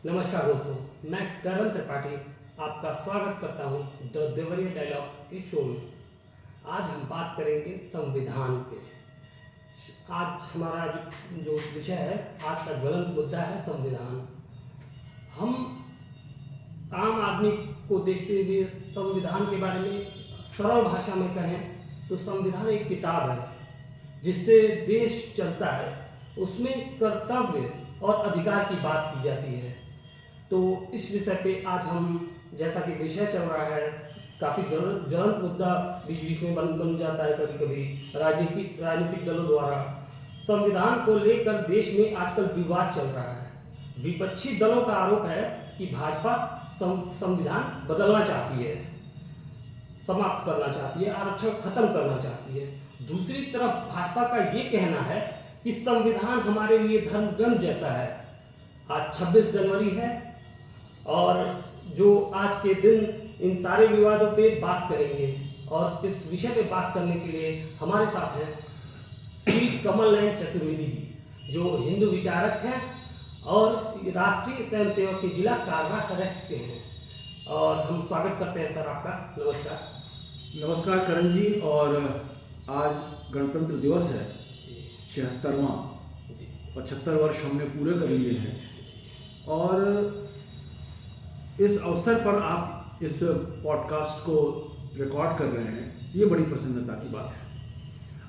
नमस्कार दोस्तों, मैं करण त्रिपाठी आपका स्वागत करता हूं द देवरिया डायलॉग्स के शो में। आज हम बात करेंगे संविधान पे। आज हमारा जो विषय है, आज का ज्वलंत मुद्दा है संविधान। हम आम आदमी को देखते हुए संविधान के बारे में सरल भाषा में कहें तो संविधान एक किताब है जिससे देश चलता है। उसमें कर्तव्य और अधिकार की बात की जाती है। तो इस विषय पे आज हम, जैसा कि विषय चल रहा है, काफ़ी ज्वलंत मुद्दा बीच बीच में बन जाता है कभी कभी राजनीतिक दलों द्वारा। संविधान को लेकर देश में आजकल विवाद चल रहा है। विपक्षी दलों का आरोप है कि भाजपा संविधान बदलना चाहती है, समाप्त करना चाहती है, आरक्षण खत्म करना चाहती है। दूसरी तरफ भाजपा का ये कहना है कि संविधान हमारे लिए धर्म ग्रंथ जैसा है। आज 26 जनवरी है और जो आज के दिन इन सारे विवादों पे बात करेंगे, और इस विषय पे बात करने के लिए हमारे साथ हैं श्री कमल नयन चतुर्वेदी जी, जो हिंदू विचारक हैं और राष्ट्रीय स्वयंसेवक के जिला कारवार रह चुके हैं। और हम स्वागत करते हैं सर आपका। नमस्कार। नमस्कार करण जी। और आज गणतंत्र दिवस है, 76वां। 75 वर्ष हमने पूरे कर लिए हैं और इस अवसर पर आप इस पॉडकास्ट को रिकॉर्ड कर रहे हैं, ये बड़ी प्रसन्नता की बात है।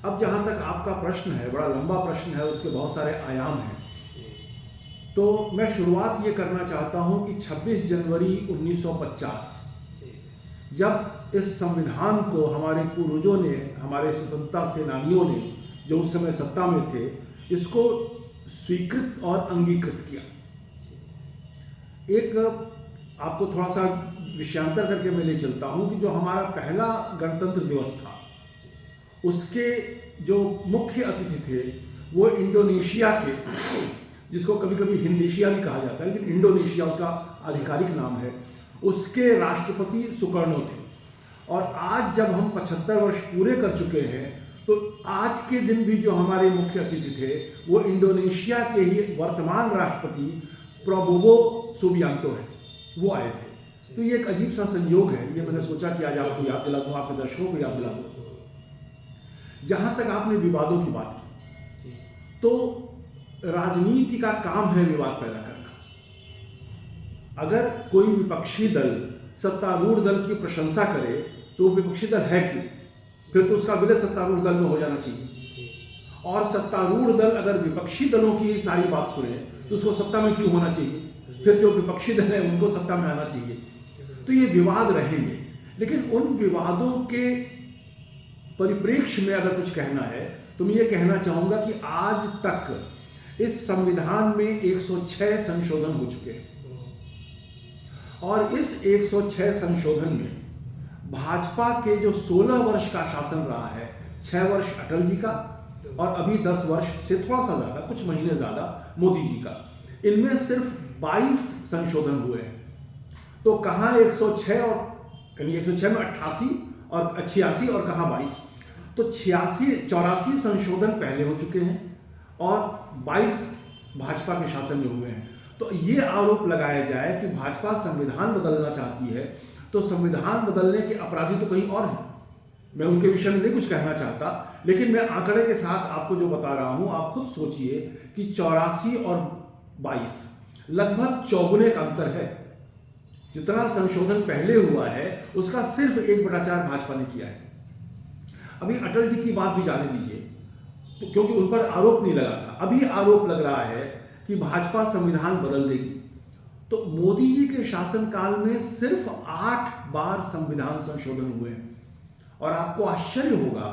अब जहाँ तक आपका प्रश्न है, बड़ा लंबा प्रश्न है, उसके बहुत सारे आयाम हैं। तो मैं शुरुआत ये करना चाहता हूँ कि 26 जनवरी 1950 जब इस संविधान को हमारे पूर्वजों ने, हमारे स्वतंत्रता सेनानियों ने, जो उस समय सत्ता में थे, इसको स्वीकृत और अंगीकृत किया। एक आपको थोड़ा सा विषयांतर करके मैं ले चलता हूँ कि जो हमारा पहला गणतंत्र दिवस था, उसके जो मुख्य अतिथि थे वो इंडोनेशिया के, जिसको कभी कभी हिंदेशिया भी कहा जाता है, लेकिन इंडोनेशिया उसका आधिकारिक नाम है, उसके राष्ट्रपति सुकर्णो थे। और आज जब हम 75 वर्ष पूरे कर चुके हैं, तो आज के दिन भी जो हमारे मुख्य अतिथि थे वो इंडोनेशिया के ही वर्तमान राष्ट्रपति प्रबोवो सुबियांतो है, वो आए थे। तो ये एक अजीब सा संयोग है। ये मैंने सोचा कि आज आपको याद दिला दूं, आपके दर्शकों को याद दिला दूं। जहां तक आपने विवादों की बात की, तो राजनीति का काम है विवाद पैदा करना। अगर कोई विपक्षी दल सत्तारूढ़ दल की प्रशंसा करे तो विपक्षी दल है क्यों? फिर तो उसका विलय सत्तारूढ़ दल में हो जाना चाहिए। और सत्तारूढ़ दल अगर विपक्षी दलों की सारी बात सुने तो उसको सत्ता में क्यों होना चाहिए? फिर जो विपक्षी दल है उनको सत्ता में आना चाहिए। तो ये विवाद रहेंगे, लेकिन उन विवादों के परिप्रेक्ष्य में अगर कुछ कहना है तो मैं ये कहना चाहूंगा कि आज तक इस संविधान में 106 संशोधन हो चुके हैं। और इस 106 संशोधन में भाजपा के जो 16 वर्ष का शासन रहा है, 6 वर्ष अटल जी का और अभी 10 वर्ष से थोड़ा सा ज्यादा, कुछ महीने ज्यादा मोदी जी का, इनमें सिर्फ 22 संशोधन हुए हैं। तो कहाँ 106 और 106 में 88 और 86 और कहाँ 22? तो 84 संशोधन पहले हो चुके हैं और 22 भाजपा के शासन में हुए हैं। तो ये आरोप लगाया जाए कि भाजपा संविधान बदलना चाहती है, तो संविधान बदलने के अपराधी तो कहीं और हैं। मैं उनके विषय में नहीं कुछ कहना चाहता, लेकिन मैं आंकड़े के साथ आपको जो बता रहा हूं, आप खुद सोचिए कि 84 और 22 लगभग चौगुने का अंतर है। जितना संशोधन पहले हुआ है उसका सिर्फ 1/4 भाजपा ने किया है। अभी अटल जी की बात भी जाने दीजिए, तो क्योंकि उन पर आरोप नहीं लगा था, अभी आरोप लग रहा है कि भाजपा संविधान बदल देगी। तो मोदी जी के शासनकाल में सिर्फ 8 बार संविधान संशोधन हुए हैं। और आपको आश्चर्य होगा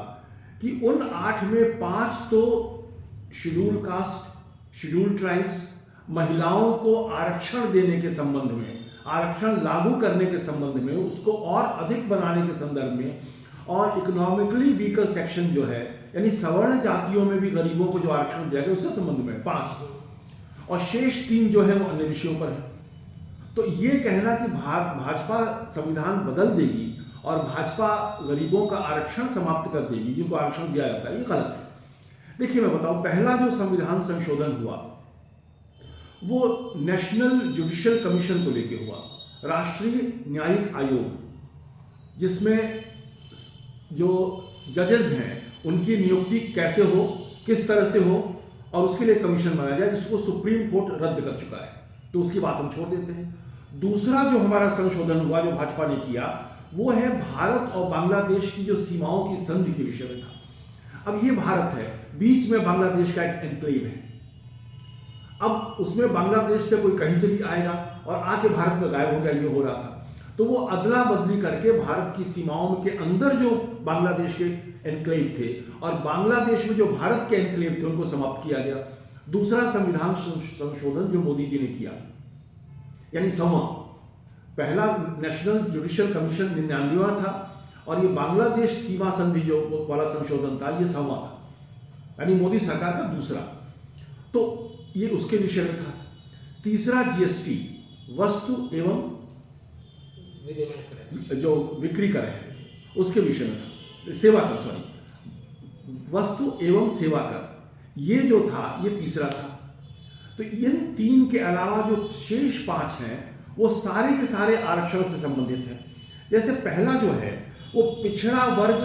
कि उन 8 में 5 तो शेड्यूल कास्ट, शेड्यूल ट्राइब्स, महिलाओं को आरक्षण देने के संबंध में, आरक्षण लागू करने के संबंध में, उसको और अधिक बनाने के संदर्भ में, और इकोनॉमिकली वीकर सेक्शन जो है, यानी सवर्ण जातियों में भी गरीबों को जो आरक्षण दिया गया उसके संबंध में 5, और शेष 3 जो है वो अन्य विषयों पर है। तो ये कहना कि भाजपा संविधान बदल देगी और भाजपा गरीबों का आरक्षण समाप्त कर देगी, जिनको आरक्षण दिया जाता है, ये गलत है। देखिए मैं बताऊं, पहला जो संविधान संशोधन हुआ वो नेशनल जुडिशियल कमीशन को लेके हुआ, राष्ट्रीय न्यायिक आयोग, जिसमें जो जजेस हैं उनकी नियुक्ति कैसे हो, किस तरह से हो, और उसके लिए कमीशन बनाया जाए, जिसको सुप्रीम कोर्ट रद्द कर चुका है, तो उसकी बात हम छोड़ देते हैं। दूसरा जो हमारा संशोधन हुआ जो भाजपा ने किया, वो है भारत और बांग्लादेश की जो सीमाओं की संधि के विषय में था। अब ये भारत है, बीच में बांग्लादेश का एक एन्क्लेव है। अब उसमें बांग्लादेश से कोई कहीं से भी आएगा और आके भारत में गायब हो गया, ये हो रहा था। तो वो अदला बदली करके भारत की सीमाओं के अंदर जो बांग्लादेश के एन्क्लेव थे और बांग्लादेश में जो भारत के एन्क्लेव थे उनको समाप्त किया गया। दूसरा संविधान संशोधन जो मोदी जी ने किया, यानी संवा, पहला नेशनल जुडिशियल कमीशन 99वां था और ये बांग्लादेश सीमा संधि जो वाला संशोधन था, ये संवा था, यानी मोदी सरकार का दूसरा। तो ये उसके विषय में था। तीसरा जीएसटी, वस्तु एवं जो बिक्री कर है उसके विषय में था, सेवा कर, सॉरी, वस्तु एवं सेवा कर, ये जो था ये तीसरा था। तो इन तीन के अलावा जो शेष 5 हैं वो सारे के सारे आरक्षण से संबंधित हैं। जैसे पहला जो है वो पिछड़ा वर्ग,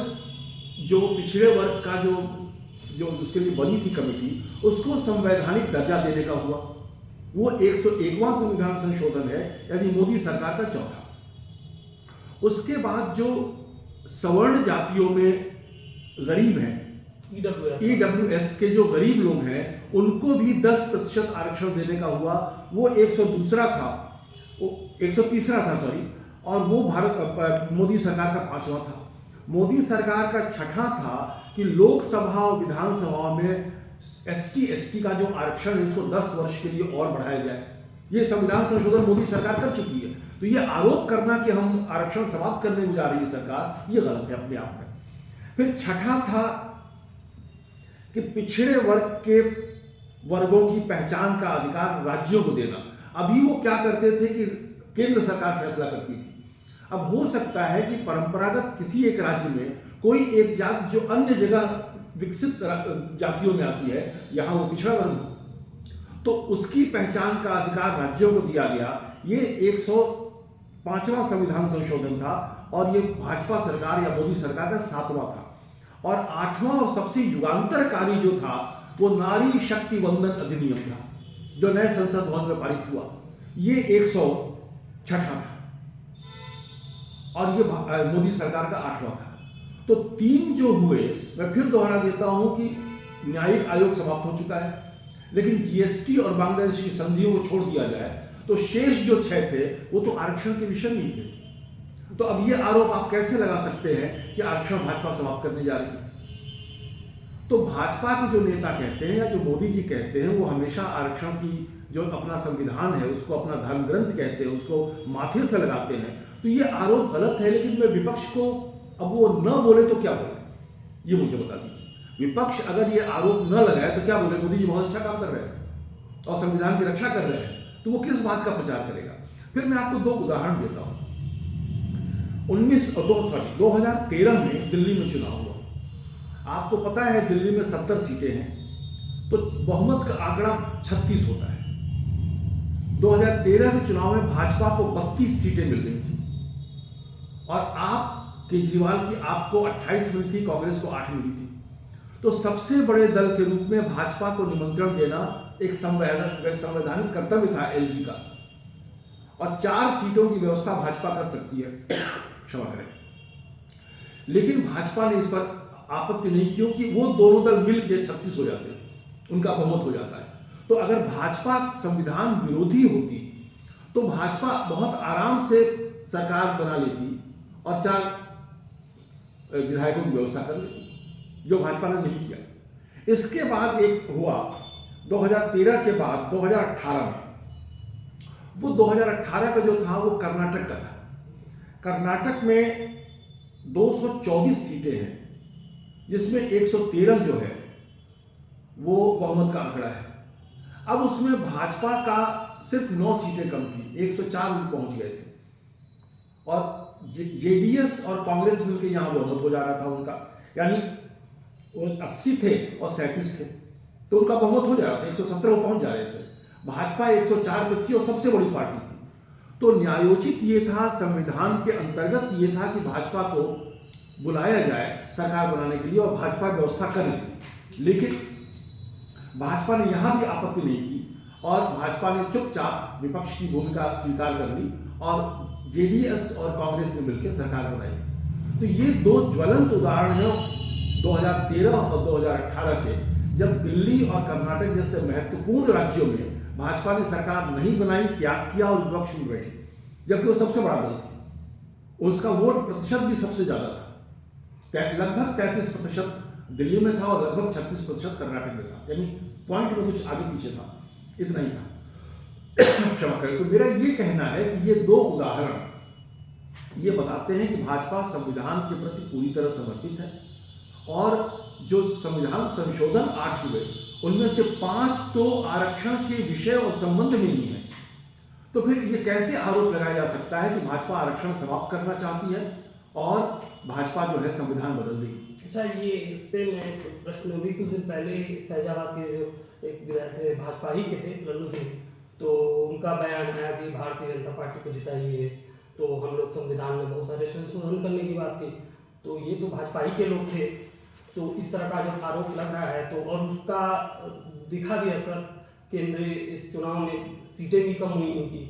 जो पिछड़े वर्ग का जो उसके लिए बनी थी कमेटी, उसको संवैधानिक दर्जा देने का हुआ, वो 101वां संविधान संशोधन है, यानी मोदी सरकार का चौथा। उसके बाद जो सवर्ण जातियों में गरीब हैं, ईडब्ल्यूएस के जो गरीब लोग हैं, उनको भी 10% आरक्षण देने का हुआ, वो 102 था, वो 130 था, सॉरी, और वो भारत मोदी सरकार का 5वां था। मोदी सरकार का 6ठा था कि लोकसभा और विधानसभा में ST का जो आरक्षण है उसको 10 वर्ष के लिए और बढ़ाया जाए। ये संविधान संशोधन मोदी सरकार कर चुकी है। तो ये आरोप करना कि हम आरक्षण समाप्त करने में जा रही है सरकार, ये गलत है अपने आप में। फिर 6ठा था कि पिछड़े वर्ग के वर्गों की पहचान का अधिकार राज्यों को देना। अभी वो क्या करते थे कि केंद्र सरकार फैसला करती थी। अब हो सकता है कि परंपरागत किसी एक राज्य में कोई एक जात जो अन्य जगह विकसित जातियों में आती है, यहाँ वो पिछड़ा वर्ग हो, तो उसकी पहचान का अधिकार राज्यों को दिया गया। ये 105वां संविधान संशोधन था और ये भाजपा सरकार या मोदी सरकार का 7वां था। और 8वां और सबसे युगांतरकारी जो था वो नारी शक्ति वंदन अधिनियम था, जो नए संसद भवन में पारित हुआ। ये 106 था और ये मोदी सरकार का 8वां था। तो 3 जो हुए, मैं फिर दोहरा देता हूं कि न्यायिक आयोग समाप्त हो चुका है, लेकिन जीएसटी और बांग्लादेश की संधियों को छोड़ दिया जाए तो शेष जो 6 थे वो तो आरक्षण के विषय में ही थे। तो अब ये आरोप आप कैसे लगा सकते हैं कि आरक्षण भाजपा समाप्त करने जा रही है? तो भाजपा के जो नेता कहते हैं या जो मोदी जी कहते हैं, वो हमेशा आरक्षण की जो अपना संविधान है उसको अपना धर्म ग्रंथ कहते हैं, उसको माथे से लगाते हैं। तो ये आरोप गलत है, लेकिन मैं विपक्ष को, अब वो न बोले तो क्या बोले, ये मुझे बता दीजिए। विपक्ष अगर ये आरोप न लगाए तो क्या बोले, मोदी जी बहुत अच्छा काम कर रहे हैं और संविधान की रक्षा कर रहे हैं, तो वो किस बात का प्रचार करेगा? फिर मैं आपको 2 उदाहरण देता हूं। 2013 में दिल्ली में चुनाव हुआ। आपको पता है दिल्ली में 70 सीटें हैं, तो बहुमत का आंकड़ा 36 होता है। 2013 के चुनाव में भाजपा को 32 सीटें मिल गई थी और आप केजरीवाल की आपको 28 मिली थी, कांग्रेस को 8 मिली थी। तो सबसे बड़े दल के रूप में भाजपा को निमंत्रण देना एक संवैधानिक कर्तव्य था एलजी का, और 4 सीटों की व्यवस्था भाजपा कर सकती है, क्षमा करें। लेकिन भाजपा ने इस पर आपत्ति नहीं, क्योंकि वो दोनों दल मिलकर 36 हो जाते हैं, उनका बहुमत हो जाता है। तो अगर भाजपा संविधान विरोधी होती तो भाजपा बहुत आराम से सरकार बना लेती और 4 विधायकों की व्यवस्था कर लेती, जो भाजपा ने नहीं किया। इसके बाद एक हुआ 2013 के बाद 2018 में, वो 2018 का जो था वो कर्नाटक का था। कर्नाटक में 224 सीटें हैं, जिसमें 113 जो है वो बहुमत का आंकड़ा है। अब उसमें भाजपा का सिर्फ 9 सीटें कम थी, 104 पहुंच गए थे, और जेडीएस और कांग्रेस मिलकर यहां बहुमत हो जा रहा था उनका, यानी वो 80 थे और 37 थे, तो उनका बहुमत हो जा रहा था, 117 वो पहुंच जा रहे थे। भाजपा 104 पे थी और सबसे बड़ी पार्टी थी। तो न्यायोचित ये था, संविधान के अंतर्गत ये था कि भाजपा को बुलाया जाए सरकार बनाने के लिए और भाजपा व्यवस्था कर लेती। लेकिन भाजपा ने यहां भी आपत्ति नहीं की और भाजपा ने चुपचाप विपक्ष की भूमिका स्वीकार कर ली और जेडीएस और कांग्रेस ने मिलकर सरकार बनाई। तो ये दो ज्वलंत उदाहरण हैं 2013 और 2018 के, जब दिल्ली और कर्नाटक जैसे महत्वपूर्ण राज्यों में भाजपा ने सरकार नहीं बनाई, त्याग किया और विपक्ष में बैठी, जबकि वो सबसे बड़ा दल थी। उसका वोट प्रतिशत भी सबसे ज्यादा था, लगभग 33% दिल्ली में था और लगभग 36% कर्नाटक में था, यानी पॉइंट में कुछ आगे पीछे था, इतना ही था। क्षमा करें। तो मेरा ये कहना है कि ये दो उदाहरण ये बताते हैं कि भाजपा संविधान के प्रति पूरी तरह समर्पित है और जो संविधान संशोधन 8 हुए उनमें से 5 तो आरक्षण के विषय और संबंध में ही है। तो फिर ये कैसे आरोप लगाया जा सकता है कि भाजपा आरक्षण समाप्त करना चाहती है और भाजपा जो है संविधान बदल देगी? अच्छा, ये इस पे मैं एक प्रश्न, भी कुछ दिन पहले फैजाबाद के जो एक विधायक थे भाजपा ही के थे, लल्लू सिंह, तो उनका बयान आया कि भारतीय जनता पार्टी को जिताइए, तो हम लोग संविधान में बहुत सारे संशोधन करने की बात थी। तो ये तो भाजपा ही के लोग थे, तो इस तरह का जब आरोप लग रहा है तो, और उसका दिखा भी असर, केंद्रीय इस चुनाव में सीटें भी कम हुई उनकी,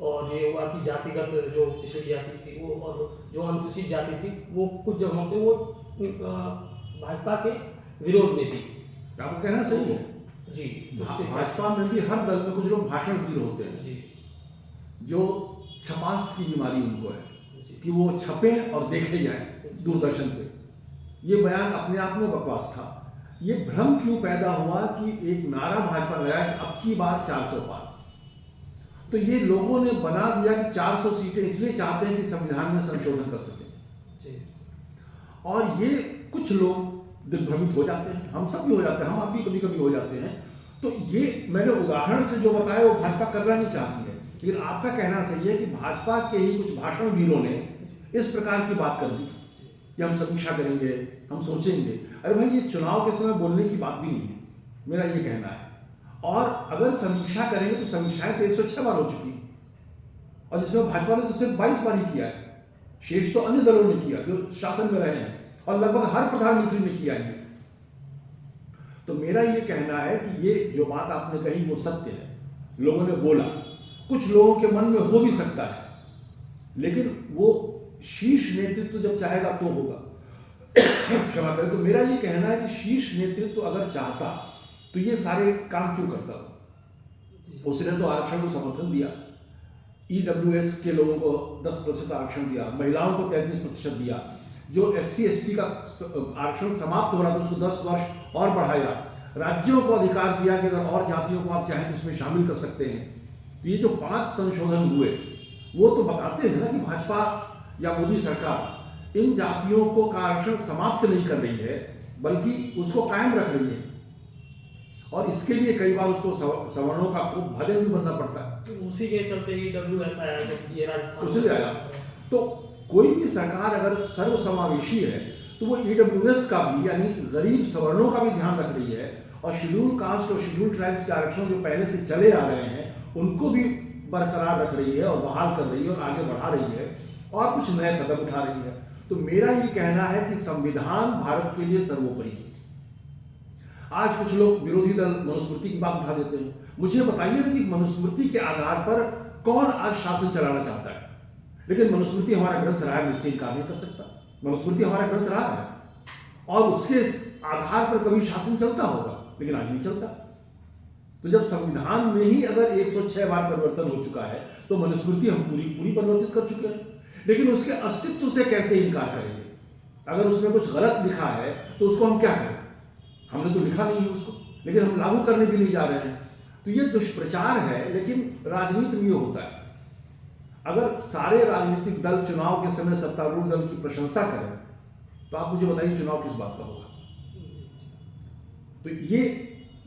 और ये हुआ कि जातिगत जो पिछड़ी जाति थी वो और जो अनुसूचित जाति थी वो कुछ जगहों पे वो भाजपा के विरोध में थी। आपको कहना सही है जी। भाजपा में भी हर दल में कुछ लोग भाषण प्रिय होते हैं जी, जो छपास की बीमारी उनको है जी। कि वो छपे और देखे जाए दूरदर्शन पे। ये बयान अपने आप में बकवास था। ये भ्रम क्यों पैदा हुआ कि एक नारा भाजपा लगाया कि अब की बार 400 पार, तो ये लोगों ने बना दिया कि 400 सीटें इसलिए चाहते हैं कि संविधान में संशोधन कर सके जी। और ये कुछ लोग दिग्भ्रमित हो जाते हैं, हम सब भी हो जाते हैं, हम आप भी कभी कभी हो जाते हैं। तो ये मैंने उदाहरण से जो बताया वो भाजपा करना नहीं चाहती है, लेकिन आपका कहना सही है कि भाजपा के ही कुछ भाषण वीरों ने इस प्रकार की बात कर दी कि हम समीक्षा करेंगे, हम सोचेंगे। अरे भाई, ये चुनाव के समय बोलने की बात भी नहीं है, मेरा ये कहना है। और अगर समीक्षा करेंगे तो समीक्षाएं तो 106 बार हो चुकी हैं और जिसमें भाजपा ने तो सिर्फ 22 बार ही किया है, शेष तो अन्य दलों ने किया जो शासन में रहे हैं और लगभग हर प्रधानमंत्री ने किया है। तो मेरा ये कहना है कि ये जो बात आपने कही वो सत्य है, लोगों ने बोला, कुछ लोगों के मन में हो भी सकता है, लेकिन वो शीर्ष नेतृत्व जब चाहेगा तो होगा। क्षमा करें। तो मेरा ये कहना है कि शीर्ष नेतृत्व अगर चाहता तो ये सारे काम क्यों करता हो? उसने तो आरक्षण को समर्थन दिया, ईडब्ल्यूएस के लोगों को 10% आरक्षण दिया, महिलाओं को 33% दिया, जो SC ST का आरक्षण समाप्त हो रहा था उसको 10 वर्ष और बढ़ाया, राज्यों को अधिकार दिया कि अगर और जातियों को आप चाहें तो इसमें शामिल कर सकते हैं। तो ये जो 5 संशोधन हुए वो तो बताते हैं ना कि भाजपा या मोदी सरकार इन जातियों को का आरक्षण समाप्त नहीं कर रही है बल्कि उसको कायम रख रही है और इसके लिए कई बार उसको सवर्णों का खूब भजन भी बनना पड़ता है। उसी के चलते EWS आया जब ये राजस्थान उसी आया। तो कोई भी सरकार अगर सर्वसमावेशी है तो वो EWS का भी यानी गरीब सवर्णों का भी ध्यान रख रही है और शेड्यूल कास्ट और शेड्यूल ट्राइब्स के आरक्षण जो पहले से चले आ रहे हैं उनको भी बरकरार रख रही है और बहाल कर रही है और आगे बढ़ा रही है और कुछ नए कदम उठा रही है। तो मेरा ये कहना है कि संविधान भारत के लिए सर्वोपरि है। आज कुछ लोग विरोधी दल मनुस्मृति की बात उठा देते हैं। मुझे बताइए ना कि मनुस्मृति के आधार पर कौन आज शासन चलाना चाहता है? लेकिन मनुस्मृति हमारा ग्रंथ रहा है, इससे इनकार नहीं कर सकता। मनुस्मृति हमारा ग्रंथ रहा है और उसके आधार पर कभी शासन चलता होगा, लेकिन आज नहीं चलता। तो जब संविधान में ही अगर 106 बार परिवर्तन हो चुका है तो मनुस्मृति हम पूरी परिवर्तित कर चुके हैं, लेकिन उसके अस्तित्व से कैसे इनकार करेंगे? अगर उसमें कुछ गलत लिखा है तो उसको हम क्या करें? हमने तो लिखा नहीं है उसको, लेकिन हम लागू करने भी नहीं जा रहे हैं। तो ये दुष्प्रचार है, लेकिन राजनीति में ये होता है। अगर सारे राजनीतिक दल चुनाव के समय सत्तारूढ़ दल की प्रशंसा करें तो आप मुझे बताइए चुनाव किस बात का होगा? तो ये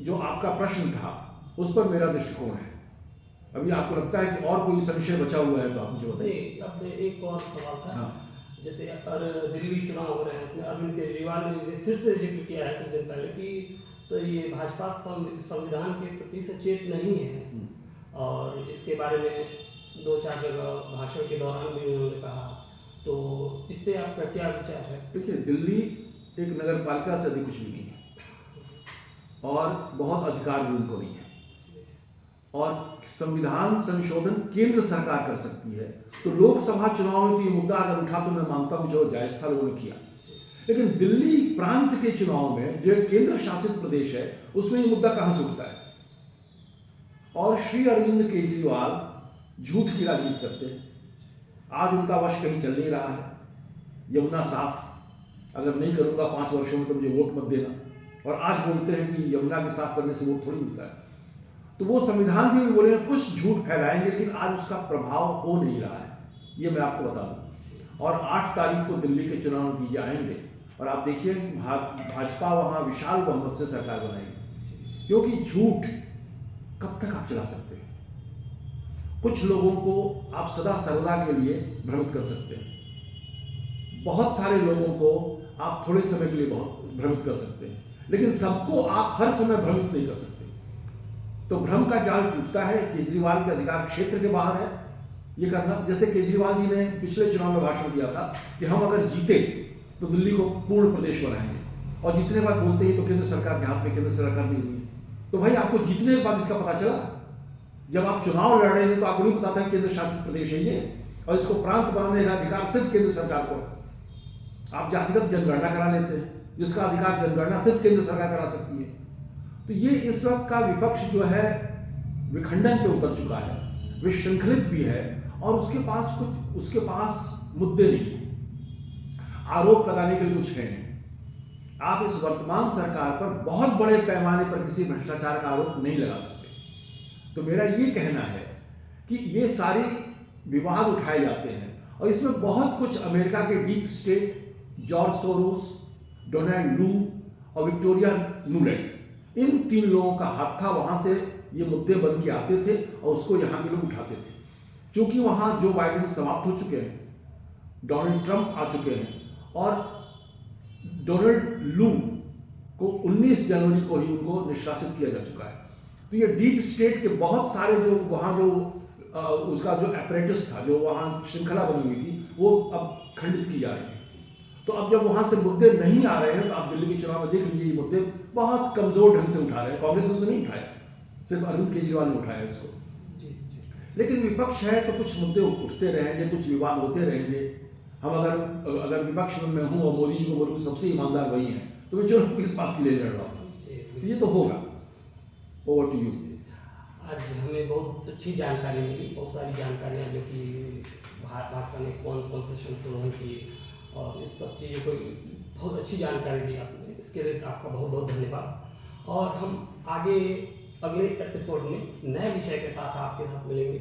जो आपका प्रश्न था उस पर मेरा दृष्टिकोण है। अभी आपको लगता है कि और कोई संशय बचा हुआ है तो आप मुझे बताइए। अपने एक और सवाल था। हाँ। जैसे दिल्ली चुनाव हो रहे हैं, उसमें अरविंद केजरीवाल ने फिर से जिक्र किया है कुछ दिन पहले कि तो ये भाजपा संविधान के प्रति सचेत नहीं है, और इसके बारे में 2-4 जगह भाषण के दौरान भी उन्होंने कहा। तो इस पे आपका क्या विचार है? देखिए, दिल्ली एक नगर पालिका से अधिक कुछ भी नहीं है और बहुत अधिकार भी उनको नहीं है, और संविधान संशोधन केंद्र सरकार कर सकती है। तो लोकसभा चुनाव में तो ये मुद्दा अगर उठा तो मैं मानता हूँ जो जायज था लोगों ने किया, लेकिन दिल्ली प्रांत के चुनाव में जो एक केंद्र शासित प्रदेश है उसमें ये मुद्दा कहां से उठता है? और श्री अरविंद केजरीवाल झूठ की राजनीति करते हैं। आज उनका वश कहीं चल नहीं रहा है। यमुना साफ, अगर नहीं करूंगा 5 वर्षों में तो मुझे वोट मत देना, और आज बोलते हैं कि यमुना के साफ करने से वोट थोड़ी मिलता है। तो वो संविधान भी बोलेंगे, कुछ झूठ फैलाएंगे, लेकिन आज उसका प्रभाव हो नहीं रहा है, ये मैं आपको बता दूं। और 8 तारीख को दिल्ली के चुनाव नतीजे आएंगे और आप देखिए भाजपा वहां विशाल बहुमत से सरकार बनाएगी, क्योंकि झूठ कब तक आप चला सकते हैं? कुछ लोगों को आप सदा सर्वदा के लिए भ्रमित कर सकते हैं, बहुत सारे लोगों को आप थोड़े समय के लिए बहुत भ्रमित कर सकते हैं, लेकिन सबको आप हर समय भ्रमित नहीं कर सकते। तो भ्रम का जाल टूटता है। केजरीवाल के अधिकार क्षेत्र के बाहर है ये करना। जैसे केजरीवाल जी ने पिछले चुनाव में भाषण दिया था कि हम अगर जीते तो दिल्ली को पूर्ण प्रदेश बनाएंगे, और जीतने के बाद बोलते ही तो केंद्र सरकार के हाथ में, केंद्र सरकार नहीं हुई है। तो भाई आपको जीतने के बाद इसका पता चला? जब आप चुनाव लड़ रहे थे तो आपको नहीं पता था कि केंद्र शासित प्रदेश है ये, और इसको प्रांत बनाने का अधिकार सिर्फ केंद्र सरकार को है। आप जातिगत जनगणना करा लेते हैं, जिसका अधिकार जनगणना सिर्फ केंद्र सरकार करा सकती है। तो ये इस वक्त का विपक्ष जो है विखंडन पे उतर चुका है, विशृंखलित भी है, और उसके पास मुद्दे नहीं, आरोप लगाने के लिए कुछ है नहीं। आप इस वर्तमान सरकार पर बहुत बड़े पैमाने पर किसी भ्रष्टाचार का आरोप नहीं लगा सकते। तो मेरा ये कहना है कि ये सारे विवाद उठाए जाते हैं, और इसमें बहुत कुछ अमेरिका के deep state, George Soros, Donald लू और विक्टोरिया नुलैंड, इन 3 लोगों का हाथ था। वहां से ये मुद्दे बन के आते थे और उसको यहाँ के लोग उठाते थे। क्योंकि वहां जो बाइडेन समाप्त हो चुके हैं, डोनाल्ड ट्रंप आ चुके हैं, और डोनाल्ड लू को 19 जनवरी को ही उनको निष्कासित किया जा चुका है। तो ये डीप स्टेट के बहुत सारे जो वहाँ जो उसका जो अपरेटस था, जो वहाँ श्रृंखला बनी हुई थी, वो अब खंडित की जा रही है। तो अब जब वहाँ से मुद्दे नहीं आ रहे हैं तो आप दिल्ली के चुनाव में देख लीजिए, ये मुद्दे बहुत कमजोर ढंग से उठा रहे हैं। कांग्रेस ने तो नहीं उठाया, सिर्फ अरविंद केजरीवाल ने उठाया इसको। लेकिन विपक्ष है तो कुछ मुद्दे उठते रहेंगे, कुछ विवाद होते रहेंगे। हम अगर विपक्ष में मैं हूँ और मोदी जी को बोलूँ सबसे ईमानदार वही है, तो मैं चुनाव किस बात के लिए लड़ रहा हूँ? ये तो होगा। Over to you. आज हमें बहुत अच्छी जानकारी मिली, बहुत सारी जानकारियाँ जो कि भाजपा ने कौन कौन से संशोधन किए, और इस सब चीज़ों को बहुत अच्छी जानकारी दी आपने। इसके लिए आपका बहुत बहुत धन्यवाद। और हम आगे अगले एपिसोड में नए विषय के साथ आपके साथ मिलेंगे।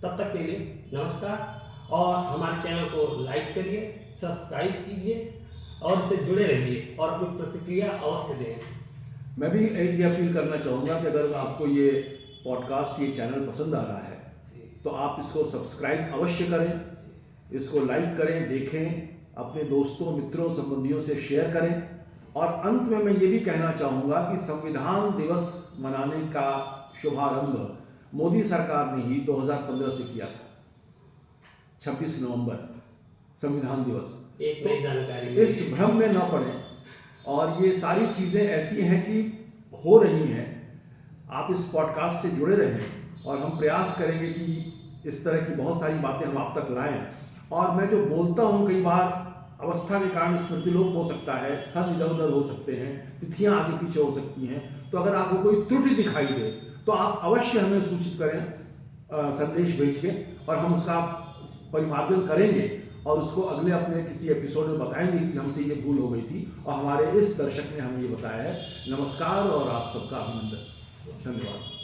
तब तक के लिए नमस्कार, और हमारे चैनल को लाइक करिए, सब्सक्राइब कीजिए, और इससे जुड़े रहिए, और अपनी प्रतिक्रिया अवश्य दें। मैं भी ये अपील करना चाहूँगा कि अगर आपको ये पॉडकास्ट, ये चैनल पसंद आ रहा है तो आप इसको सब्सक्राइब अवश्य करें, इसको लाइक करें, देखें, अपने दोस्तों, मित्रों, संबंधियों से शेयर करें। और अंत में मैं ये भी कहना चाहूँगा कि संविधान दिवस मनाने का शुभारंभ मोदी सरकार ने ही 2015 से किया था, 26 नवंबर संविधान दिवस। एक नई जानकारी इस भ्रम में न पड़े, और ये सारी चीज़ें ऐसी हैं कि हो रही हैं। आप इस पॉडकास्ट से जुड़े रहें, और हम प्रयास करेंगे कि इस तरह की बहुत सारी बातें हम आप तक लाएं। और मैं जो बोलता हूँ, कई बार अवस्था के कारण स्मृति लोप हो सकता है, सन इधर उधर हो सकते हैं, तिथियाँ आगे पीछे हो सकती हैं। तो अगर आपको कोई त्रुटि दिखाई दे तो आप अवश्य हमें सूचित करें संदेश भेज के, और हम उसका परिमार्जन करेंगे और उसको अगले अपने किसी एपिसोड में बताएंगे कि हमसे ये भूल हो गई थी और हमारे इस दर्शक ने हमें ये बताया है। नमस्कार और आप सबका अभिनंदन, धन्यवाद।